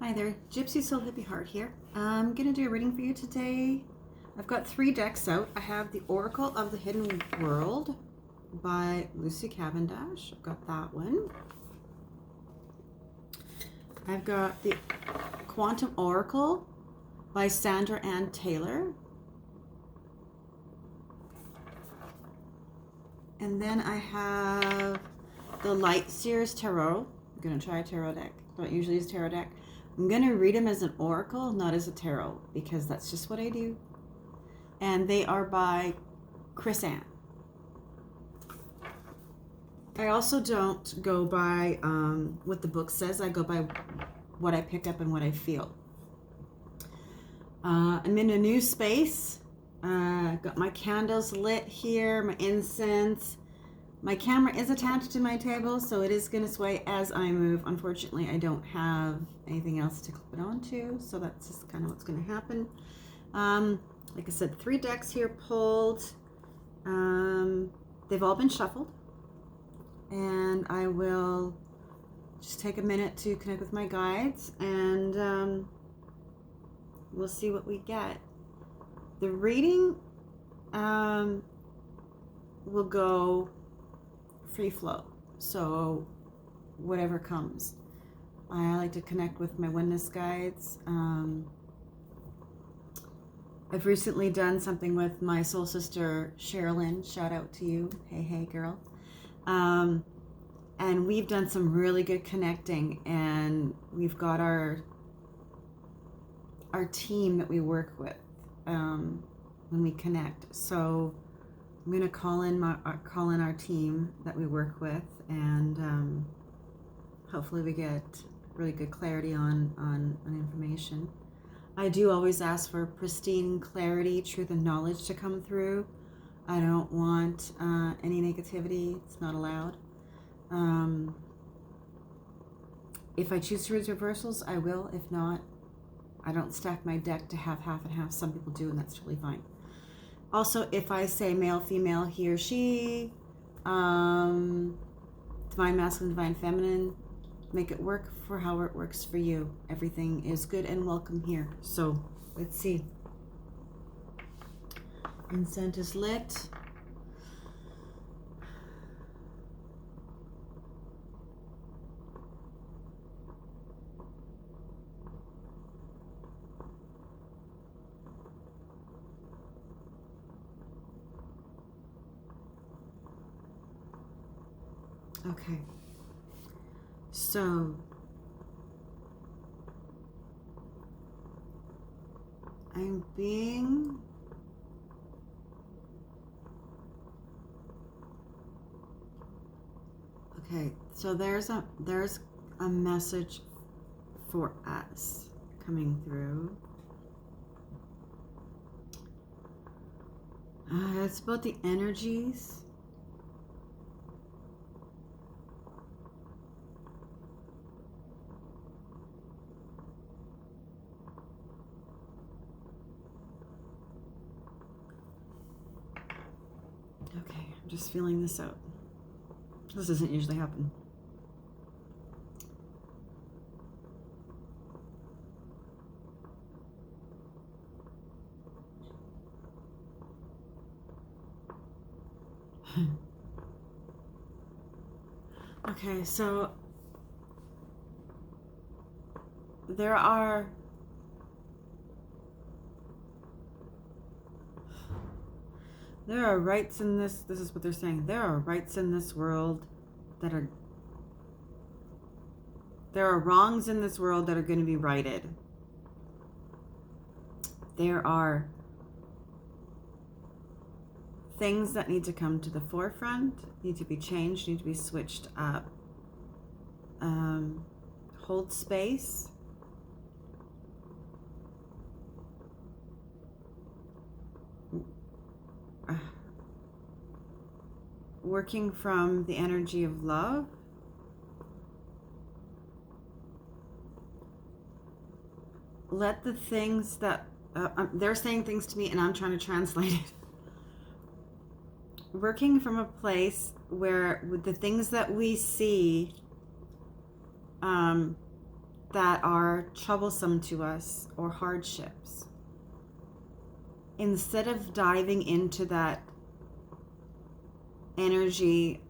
Hi there, Gypsy Soul Hippie Heart here. I'm going to do a reading for you today. I've got 3 decks out. I have the Oracle of the Hidden World by Lucy Cavendish. I've got that one. I've got the Quantum Oracle by Sandra and Taylor. And then I have the Light Seers Tarot. I'm going to try a tarot deck. Don't usually use a tarot deck. I'm going to read them as an oracle, not as a tarot, because that's just what I do. And they are by Chris Ann. I also don't go by what the book says. I go by what I pick up and what I feel. I'm in a new space. Got my candles lit here, my incense. My camera is attached to my table, so it is going to sway as I move. Unfortunately, I don't have anything else to clip it onto, so that's just kind of what's going to happen. Like I said, 3 decks here pulled. They've all been shuffled, and I will just take a minute to connect with my guides, and we'll see what we get. The reading will go free flow, so whatever comes. I like to connect with my oneness guides. I've recently done something with my soul sister Sherilyn. Shout out to you. Hey girl. And we've done some really good connecting, and we've got our team that we work with when we connect. So I'm going to call in our team that we work with, and hopefully we get really good clarity on information. I do always ask for pristine clarity, truth, and knowledge to come through. I don't want any negativity. It's not allowed. If I choose to read reversals, I will. If not, I don't stack my deck to have half and half. Some people do, and that's totally fine. Also, if I say male, female, he or she, divine masculine, divine feminine, make it work for how it works for you. Everything is good and welcome here. So let's see. Incense is lit. Okay, so I'm being okay. So there's a message for us coming through. It's about the energies. Okay, I'm just feeling this out. This doesn't usually happen. Okay, so there are rights in this is what they're saying. There are rights in this world that are there are wrongs in this world that are going to be righted. There are things that need to come to the forefront, need to be changed, need to be switched up. Hold space. Working from the energy of love. Let the things that they're saying things to me and I'm trying to translate it. Working from a place where with the things that we see that are troublesome to us or hardships, instead of diving into that energy,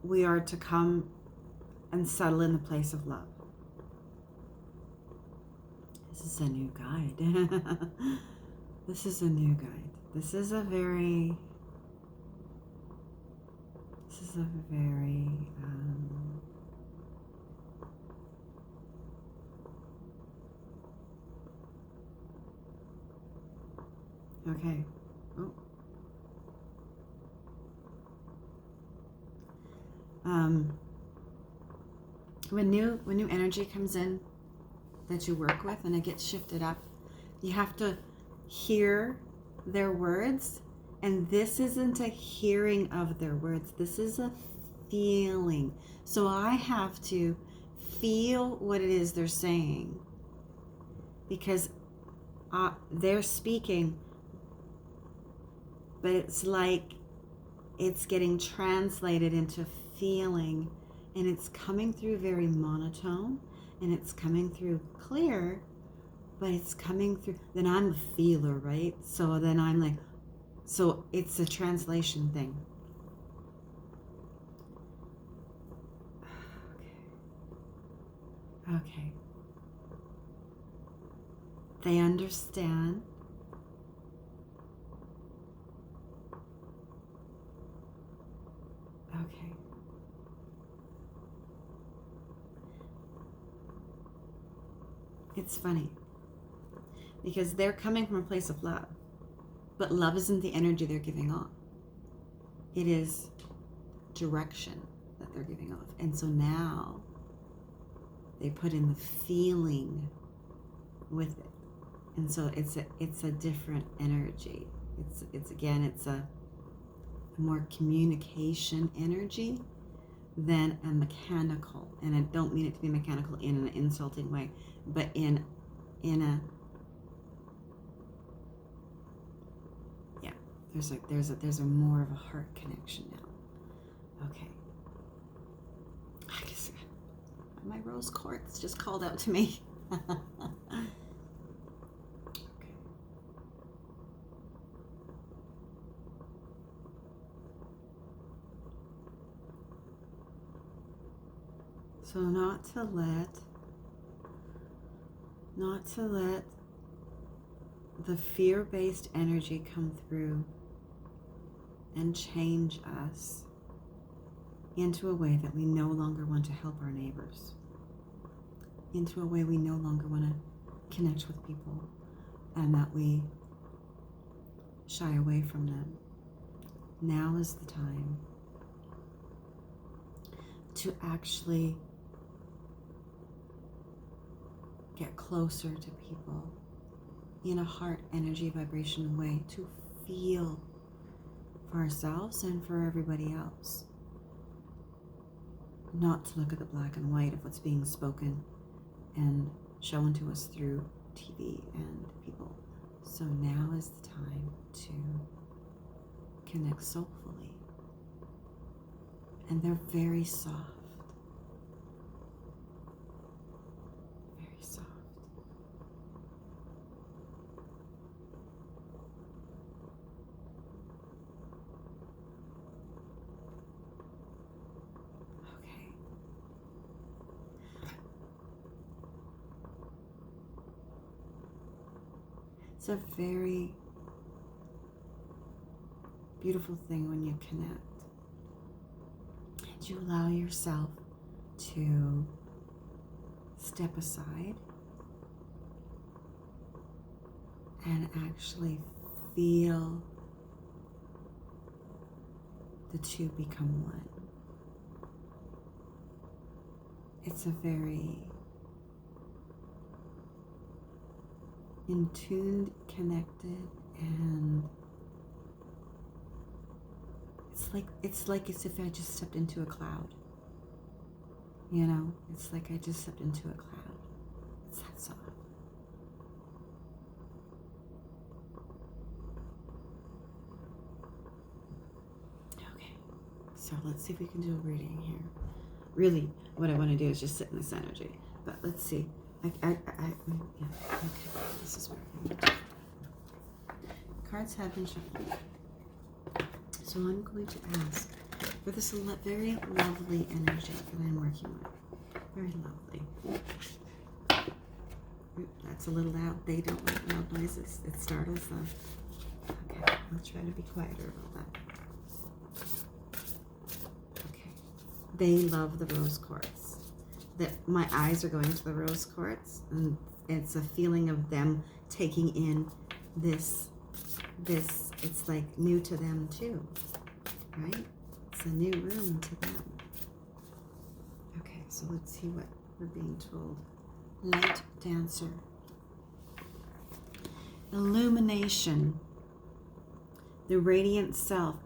we are to come and settle in the place of love. This is a new guide. This is a new guide. This is a very okay. Oh. When new energy comes in that you work with and it gets shifted up, you have to hear their words. And this isn't a hearing of their words. This is a feeling. So I have to feel what it is they're saying, because they're speaking, but it's like it's getting translated into feeling, and it's coming through very monotone, and it's coming through clear, but it's coming through. Then I'm the feeler, right? So then I'm like, so it's a translation thing. Okay. They understand. Okay. It's funny because they're coming from a place of love, but love isn't the energy they're giving off. It is direction that they're giving off. And so now they put in the feeling with it. And so it's a different energy. It's a more communication energy than a mechanical. And I don't mean it to be mechanical in an insulting way, but in a there's a more of a heart connection now. Okay. I guess my rose quartz just called out to me. Okay. So not to let the fear-based energy come through and change us into a way that we no longer want to help our neighbors, into a way we no longer want to connect with people, and that we shy away from them. Now is the time to actually get closer to people in a heart energy vibration way, to feel for ourselves and for everybody else. Not to look at the black and white of what's being spoken and shown to us through TV and people. So now is the time to connect soulfully. And they're very soft. Very soft. Okay. It's a very beautiful thing when you connect. And you allow yourself to step aside and actually feel the two become one. It's a very in tuned, connected, and it's like as if I just stepped into a cloud. You know, it's like I just stepped into a cloud. It's that soft. Okay, so let's see if we can do a reading here. really what I want to do is just sit in this energy. But let's see. Yeah, okay. This is where I'm going to do. Cards have been shuffled. So I'm going to ask for this very lovely energy that I'm working with. Very lovely. That's a little loud. They don't like loud noises. It startles them. Okay, I'll try to be quieter about that. Okay. They love the rose quartz. That my eyes are going to the rose quartz, and it's a feeling of them taking in this. It's like new to them too, right? It's a new room to them. Okay, so let's see what we're being told. Light dancer. Illumination. The radiant self,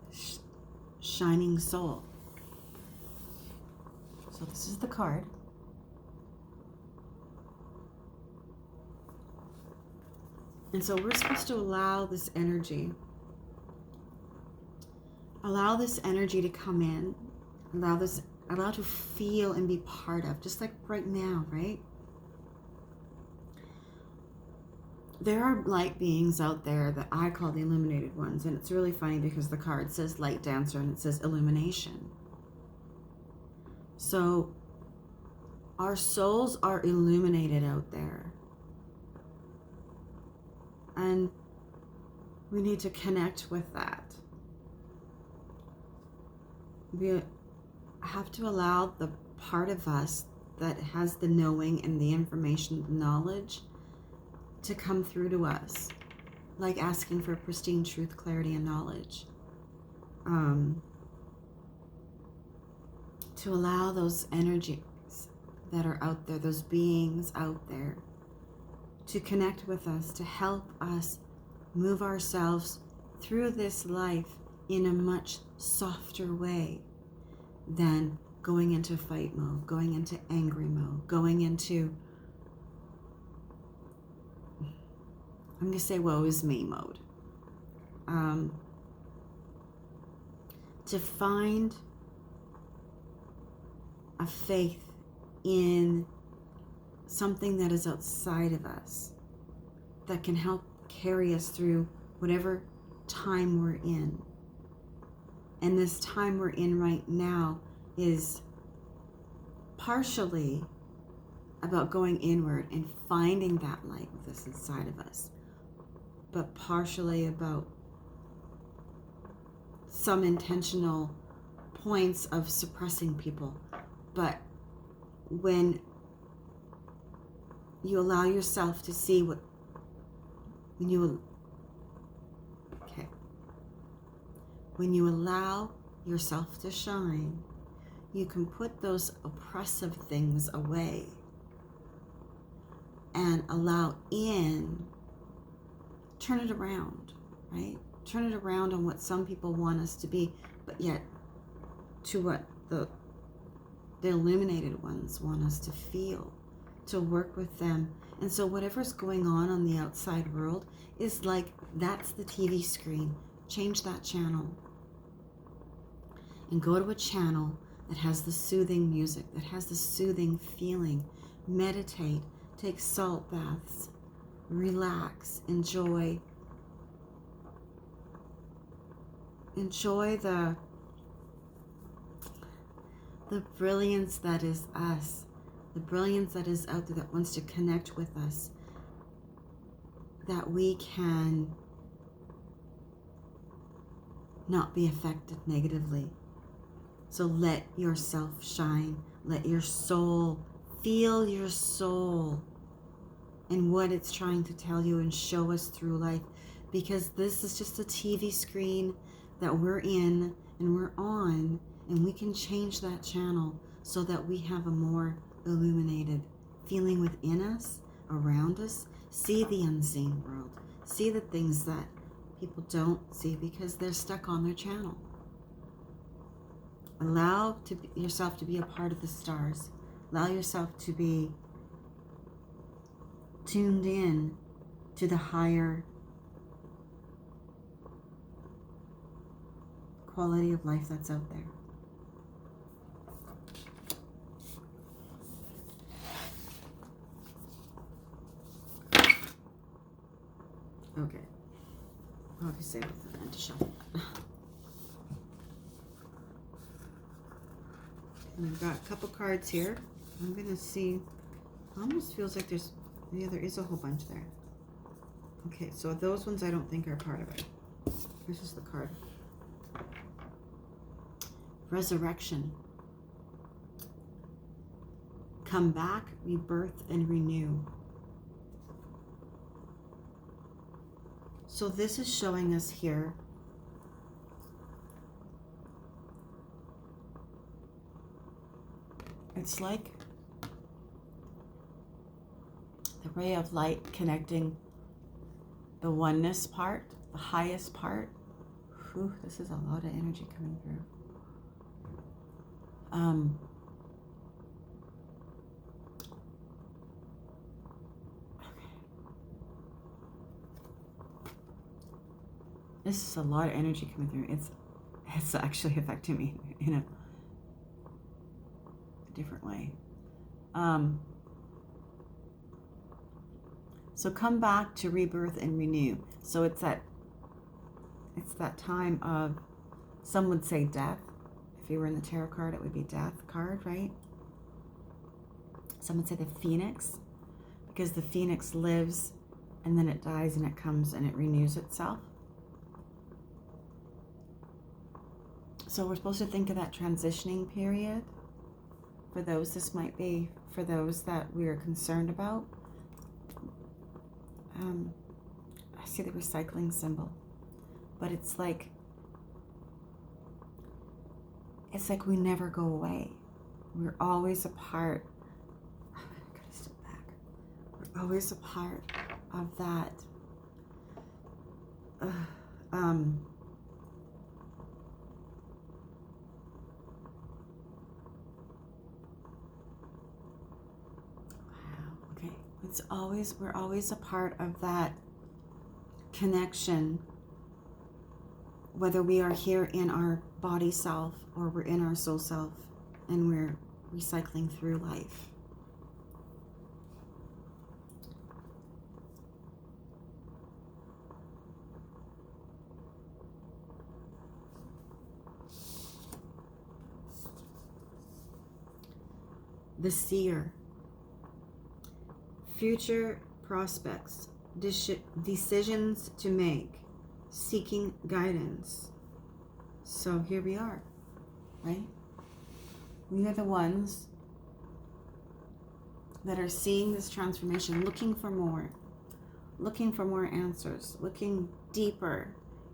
shining soul. So this is the card. And so we're supposed to allow this energy to come in, allow to feel and be part of, just like right now, right? There are light beings out there that I call the illuminated ones, and it's really funny because the card says light dancer and it says illumination. So our souls are illuminated out there. And we need to connect with that. We have to allow the part of us that has the knowing and the information, the knowledge, to come through to us, like asking for pristine truth, clarity, and knowledge. To allow those energies that are out there, those beings out there, to connect with us, to help us move ourselves through this life in a much softer way than going into fight mode, going into angry mode, going into, I'm going to say woe is me mode. To find a faith in something that is outside of us that can help carry us through whatever time we're in. And this time we're in right now is partially about going inward and finding that light that's inside of us, but partially about some intentional points of suppressing people. But when you allow yourself to see when you allow yourself to shine, you can put those oppressive things away and allow in, turn it around, right? Turn it around on what some people want us to be, but yet to what the illuminated ones want us to feel, to work with them. And so whatever's going on the outside world is like, that's the TV screen. Change that channel and go to a channel that has the soothing music, that has the soothing feeling. Meditate, take salt baths, relax, enjoy the brilliance that is us, the brilliance that is out there that wants to connect with us, that we can not be affected negatively. So let yourself shine. Let your soul, feel your soul and what it's trying to tell you and show us through life. Because this is just a TV screen that we're in and we're on, and we can change that channel so that we have a more illuminated feeling within us, around us. See the unseen world. See the things that people don't see because they're stuck on their channel. Allow yourself to be a part of the stars. Allow yourself to be tuned in to the higher quality of life that's out there. Okay. Obviously, I wasn't meant to shuffle that. And I've got a couple cards here. I'm going to see. Almost feels like there's. Yeah, there is a whole bunch there. Okay, so those ones I don't think are part of it. This is the card. Resurrection. Come back, rebirth, and renew. So this is showing us here it's like the ray of light connecting the oneness part, the highest part. Whew, this is a lot of energy coming through. This is a lot of energy coming through. It's actually affecting me in a different way. So come back to rebirth and renew. So it's that time of, some would say death. If you were in the tarot card, it would be death card, right? Some would say the phoenix, because the phoenix lives and then it dies and it comes and it renews itself. So we're supposed to think of that transitioning period. For those, this might be for those that we are concerned about. I see the recycling symbol, but it's like we never go away. We're always a part. I gotta step back. We're always a part of that. We're always a part of that connection, whether we are here in our body self or we're in our soul self and we're recycling through life. The Seer. Future prospects, decisions to make, seeking guidance. So here we are, right? We are the ones that are seeing this transformation, looking for more answers, looking deeper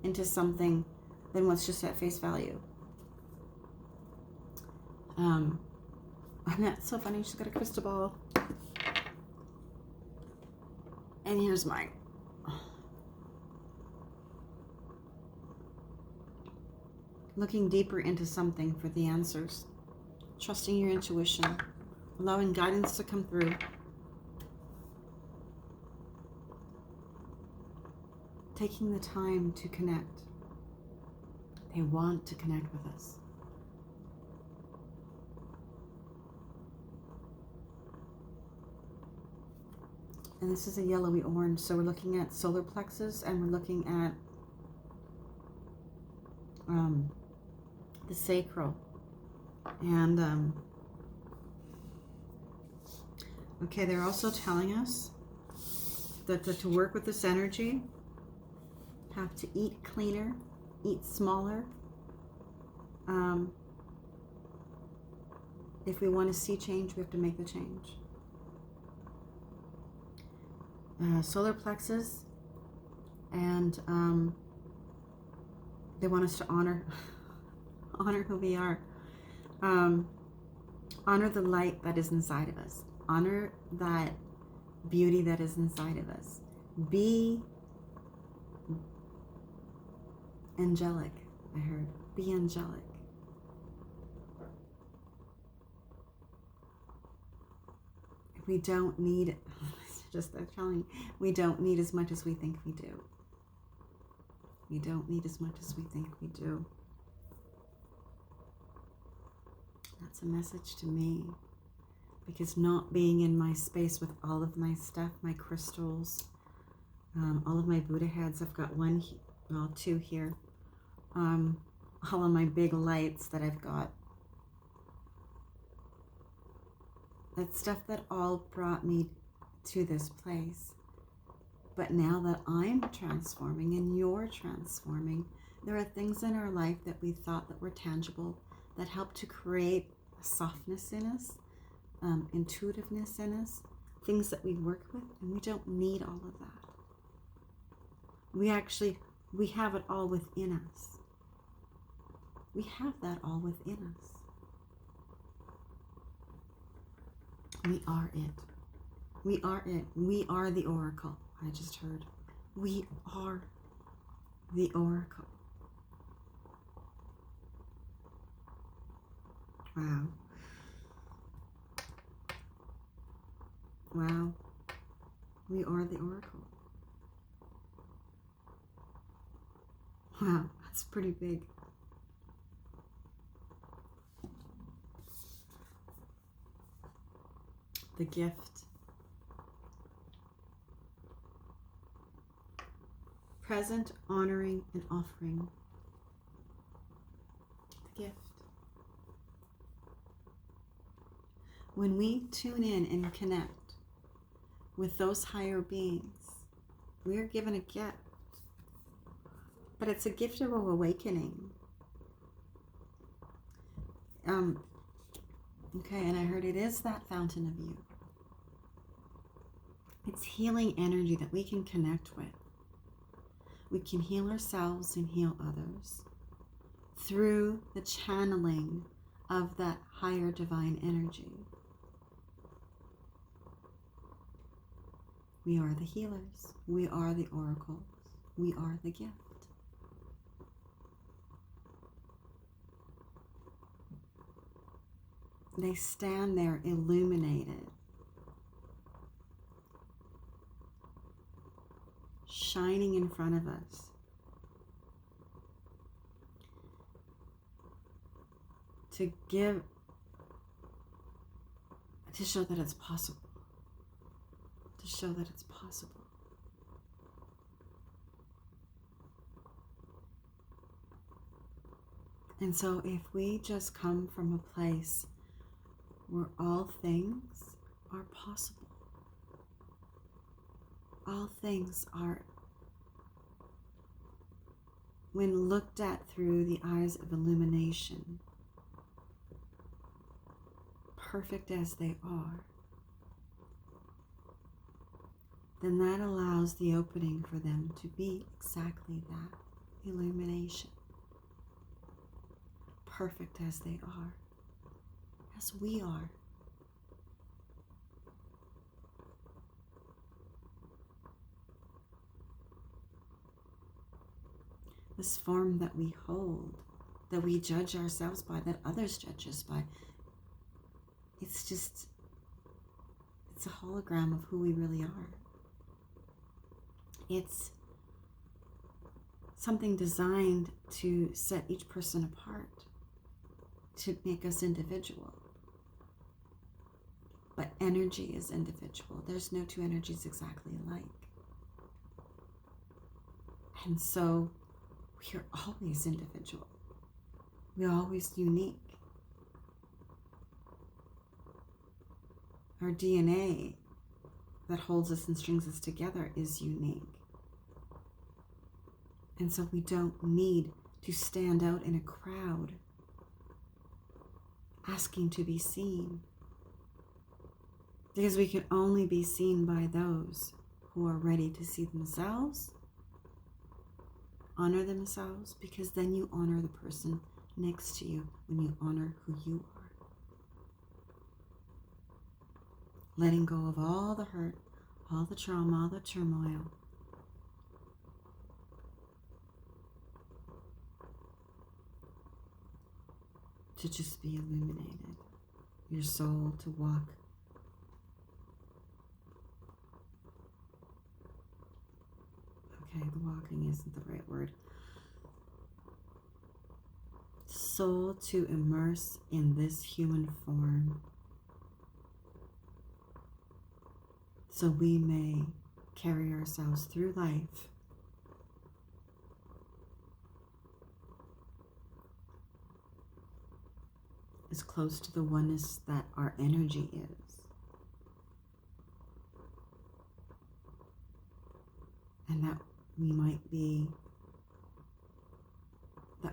into something than what's just at face value. And that's so funny. She's got a crystal ball. And here's mine. Looking deeper into something for the answers. Trusting your intuition. Allowing guidance to come through. Taking the time to connect. They want to connect with us. And this is a yellowy orange, so we're looking at solar plexus and we're looking at the sacral. And okay, they're also telling us that to work with this energy, have to eat cleaner, eat smaller. If we want to see change, we have to make the change. Solar plexus, and they want us to honor who we are, honor the light that is inside of us, honor that beauty that is inside of us, be angelic. I heard be angelic. We don't need just they're telling me, we don't need as much as we think we do. We don't need as much as we think we do. That's a message to me. Because not being in my space with all of my stuff, my crystals, All of my Buddha heads, I've got two here. All of my big lights that I've got. That stuff that all brought me to this place. But now that I'm transforming and you're transforming, there are things in our life that we thought that were tangible that help to create a softness in us, intuitiveness in us, things that we work with, and we don't need all of that. We have it all within us. We have that all within us. We are it. We are it. We are the oracle. I just heard. We are the oracle. Wow. Wow. We are the oracle. Wow, that's pretty big. The gift. Present, honoring, and offering. The gift. When we tune in and connect with those higher beings, we are given a gift. But it's a gift of awakening. Okay, and I heard it is that fountain of youth. It's healing energy that we can connect with. We can heal ourselves and heal others through the channeling of that higher divine energy. We are the healers. We are the oracles. We are the gift. They stand there illuminated, shining in front of us to show that it's possible, to show that it's possible. And so if we just come from a place where all things are possible, all things are, when looked at through the eyes of illumination, perfect as they are, then that allows the opening for them to be exactly that, illumination. Perfect as they are, as we are. This form that we hold, that we judge ourselves by, that others judge us by, it's a hologram of who we really are. It's something designed to set each person apart, to make us individual. But energy is individual. There's no two energies exactly alike. And so we are always individual. We're always unique. Our DNA that holds us and strings us together is unique. And so we don't need to stand out in a crowd asking to be seen. Because we can only be seen by those who are ready to see themselves, honor themselves, because then you honor the person next to you when you honor who you are. Letting go of all the hurt, all the trauma, all the turmoil. To just be illuminated. Your soul to walk. Okay, the walking isn't the right word. Soul to immerse in this human form, so we may carry ourselves through life as close to the oneness that our energy is. And that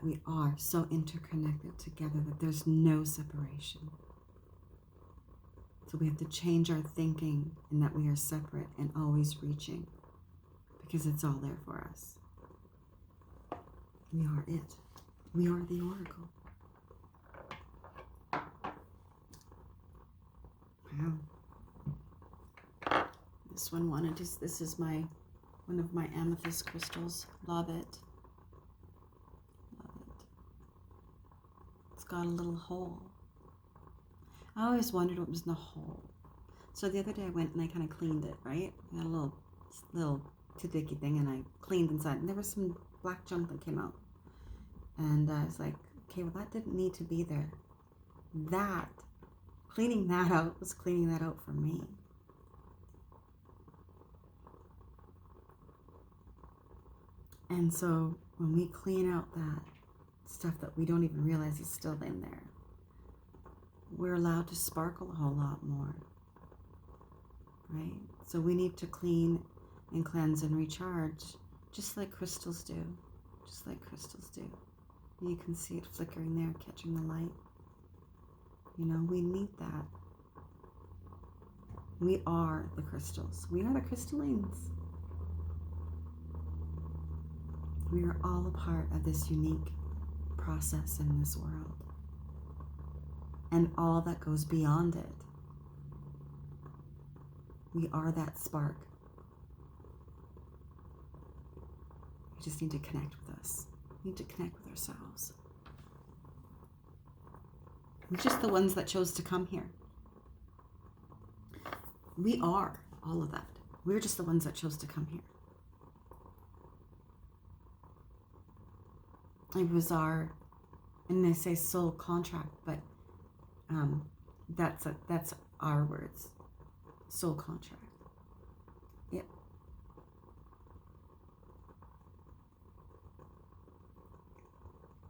we are so interconnected together that there's no separation. So we have to change our thinking in that we are separate and always reaching, because it's all there for us. We are it. We are the oracle. Wow. This one this is one of my amethyst crystals. Love it. Love it. It's got a little hole. I always wondered what was in the hole. So the other day I went and I kind of cleaned it, right? I got a little toothpicky thing and I cleaned inside, and there was some black junk that came out. And I was like, okay, well that didn't need to be there. Cleaning that out was cleaning that out for me. And so when we clean out that stuff that we don't even realize is still in there, we're allowed to sparkle a whole lot more, right? So we need to clean and cleanse and recharge just like crystals do, And you can see it flickering there, catching the light. You know, we need that. We are the crystals. We are the crystallines. We are all a part of this unique process in this world, and all that goes beyond it. We are that spark. We just need to connect with us. We need to connect with ourselves. We're just the ones that chose to come here. We are all of that. We're just the ones that chose to come here. It was and they say soul contract, but that's our words. Soul contract. Yep.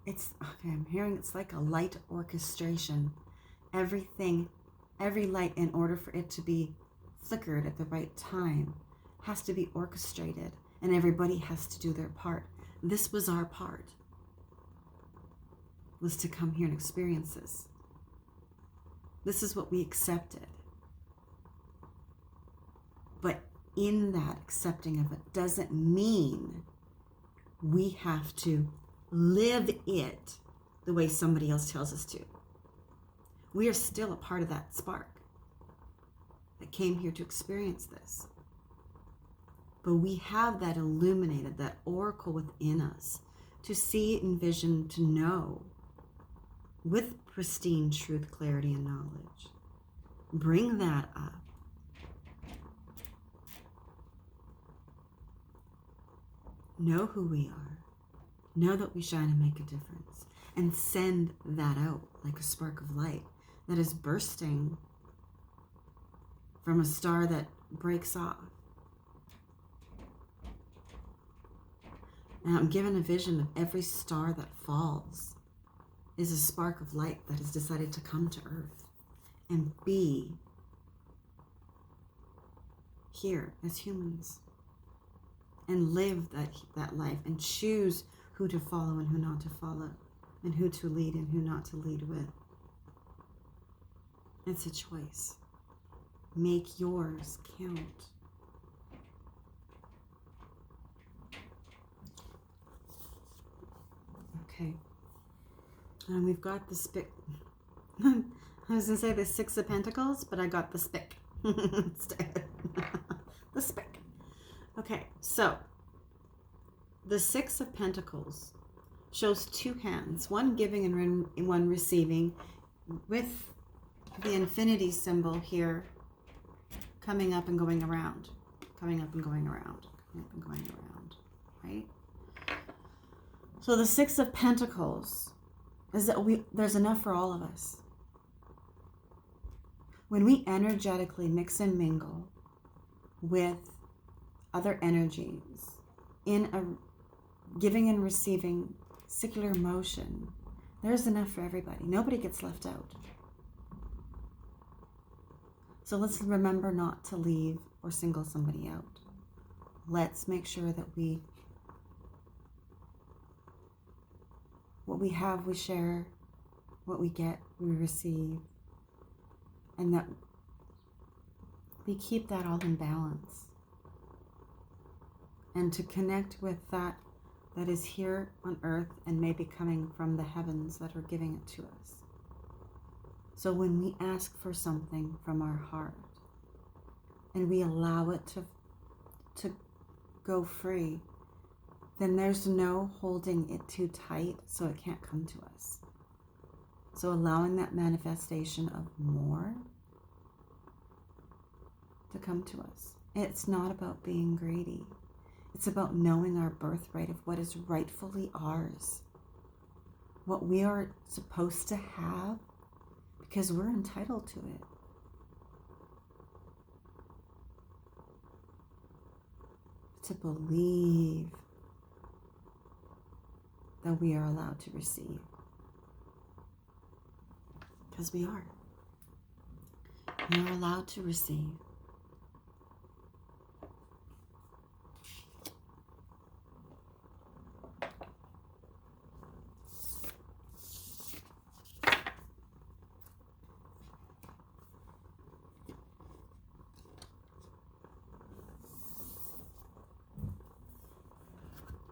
It's okay. I'm hearing it's like a light orchestration. Every light, in order for it to be flickered at the right time, has to be orchestrated, and everybody has to do their part. This was our part. Was to come here and experience this. This is what we accepted. But in that accepting of it doesn't mean we have to live it the way somebody else tells us to. We are still a part of that spark that came here to experience this. But we have that illuminated, that oracle within us to see, envision, to know with pristine truth, clarity, and knowledge. Bring that up. Know who we are. Know that we shine and make a difference. And send that out like a spark of light that is bursting from a star that breaks off. And I'm given a vision of every star that falls is a spark of light that has decided to come to earth and be here as humans and live that life and choose who to follow and who not to follow, and who to lead and who not to lead with. It's a choice. Make yours count. Okay. And we've got the spick. I was going to say the Six of Pentacles, but I got the spick instead. The spick. Okay, so the Six of Pentacles shows two hands, one giving and one receiving, with the infinity symbol here coming up and going around, coming up and going around, coming up and going around, right? So the Six of Pentacles is that there's enough for all of us. When we energetically mix and mingle with other energies in a giving and receiving secular motion, there's enough for everybody. Nobody gets left out. So let's remember not to leave or single somebody out. Let's make sure that what we have, we share, what we get, we receive, and that we keep that all in balance. And to connect with that is here on earth and maybe coming from the heavens that are giving it to us. So when we ask for something from our heart and we allow it to go free, then there's no holding it too tight so it can't come to us. So allowing that manifestation of more to come to us. It's not about being greedy. It's about knowing our birthright of what is rightfully ours. What we are supposed to have because we're entitled to it. To believe that we are allowed to receive. Because we are. We are allowed to receive.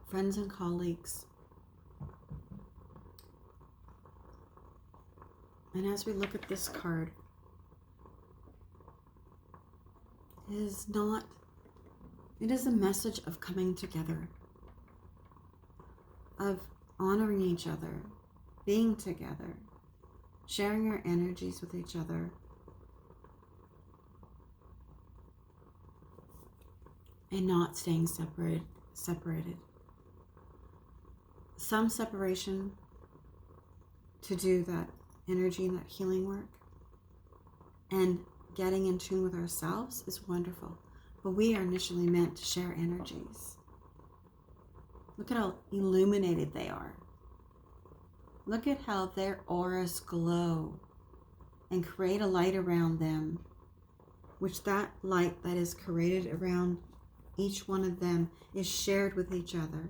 Friends and colleagues, and as we look at this card, it is a message of coming together, of honoring each other, being together, sharing our energies with each other, and not staying separated. Some separation to do that energy and that healing work, and getting in tune with ourselves is wonderful. But we are initially meant to share energies. Look at how illuminated they are. Look at how their auras glow and create a light around them, which that light that is created around each one of them is shared with each other,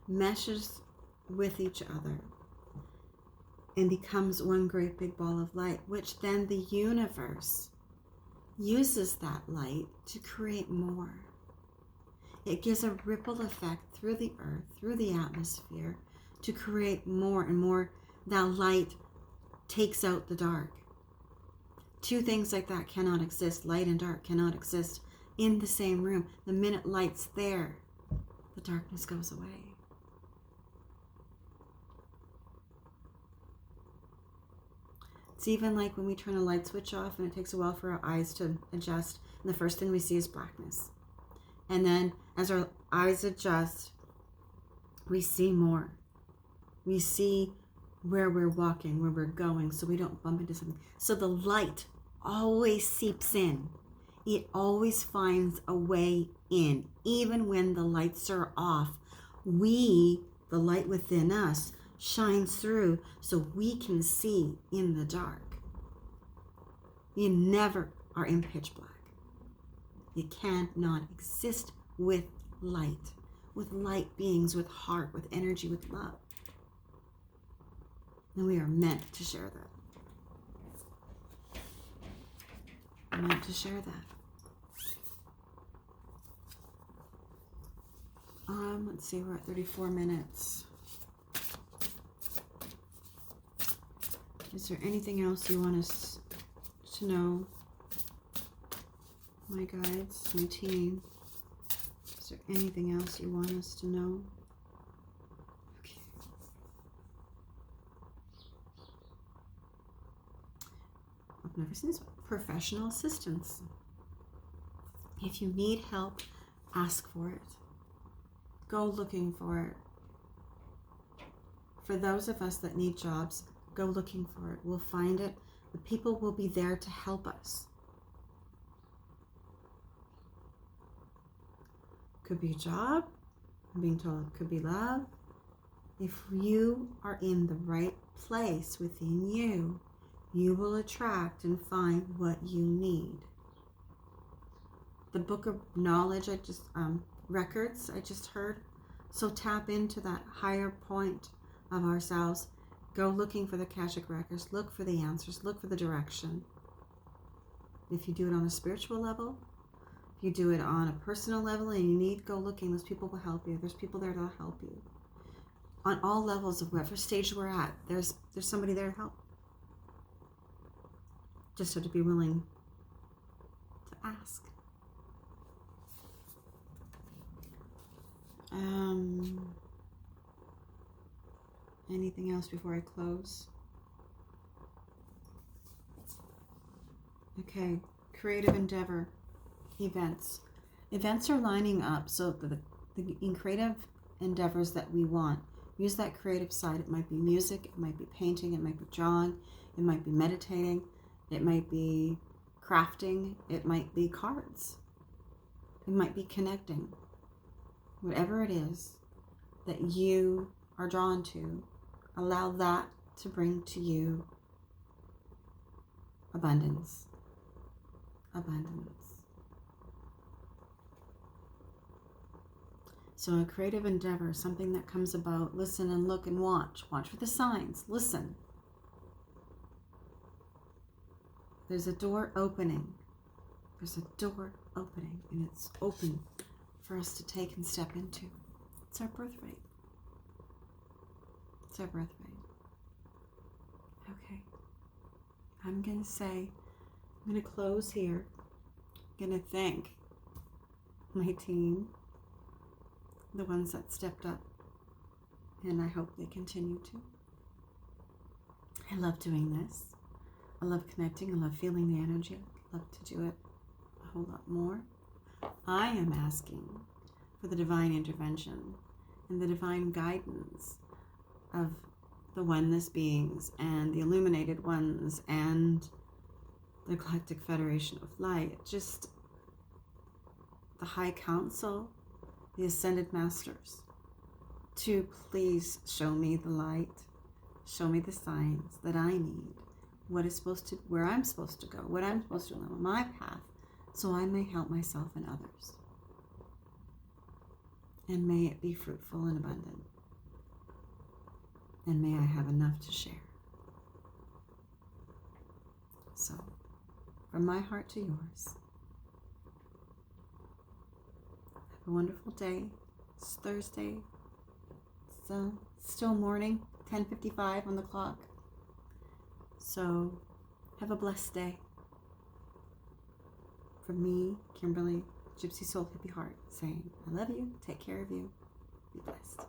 meshes with each other, and becomes one great big ball of light, which then the universe uses that light to create more. It gives a ripple effect through the earth, through the atmosphere, to create more and more. That light takes out the dark. Two things like that cannot exist. Light and dark cannot exist in the same room. The minute light's there, the darkness goes away. It's even like when we turn a light switch off and it takes a while for our eyes to adjust, and the first thing we see is blackness. And then as our eyes adjust, we see more. We see where we're walking, where we're going, so we don't bump into something. So the light always seeps in. It always finds a way in. Even when the lights are off, the light within us, shines through so we can see in the dark. You never are in pitch black. You cannot exist with light beings, with heart, with energy, with love. And we are meant to share that. We're meant to share that. Let's see, we're at 34 minutes. Is there anything else you want us to know? My guides, my team. Is there anything else you want us to know? Okay. I've never seen this one. Professional assistance. If you need help, ask for it. Go looking for it. For those of us that need jobs, go looking for it. We'll find it. The people will be there to help us. Could be a job. I'm being told it could be love. If you are in the right place within you, you will attract and find what you need. The book of knowledge, records, I just heard. So tap into that higher point of ourselves. Go looking for the Akashic records. Look for the answers. Look for the direction. If you do it on a spiritual level, if you do it on a personal level and you need, go looking. Those people will help you. There's people there to help you. On all levels of whatever stage we're at, there's somebody there to help. Just have to be willing to ask. Anything else before I close? Okay, creative endeavor, events. Events are lining up, so in creative endeavors that we want, use that creative side. It might be music, it might be painting, it might be drawing, it might be meditating, it might be crafting, it might be cards, it might be connecting. Whatever it is that you are drawn to, allow that to bring to you abundance. Abundance. So a creative endeavor, something that comes about, listen and look and watch. Watch for the signs. Listen. There's a door opening. There's a door opening, and it's open for us to take and step into. It's our birthright. It's our birthright. Okay. I'm going to close here. I'm going to thank my team, the ones that stepped up, and I hope they continue to. I love doing this. I love connecting. I love feeling the energy. I love to do it a whole lot more. I am asking for the divine intervention and the divine guidance of the oneness beings and the illuminated ones and the Galactic Federation of Light, just the High Council, the Ascended Masters, to please show me the light, show me the signs that I need, where I'm supposed to go, what I'm supposed to do on my path, so I may help myself and others. And may it be fruitful and abundant. And may I have enough to share. So, from my heart to yours, have a wonderful day. It's Thursday. It's still morning, 10:55 on the clock. So, have a blessed day. From me, Kimberly, Gypsy Soul Hippie Heart, saying, I love you, take care of you, be blessed.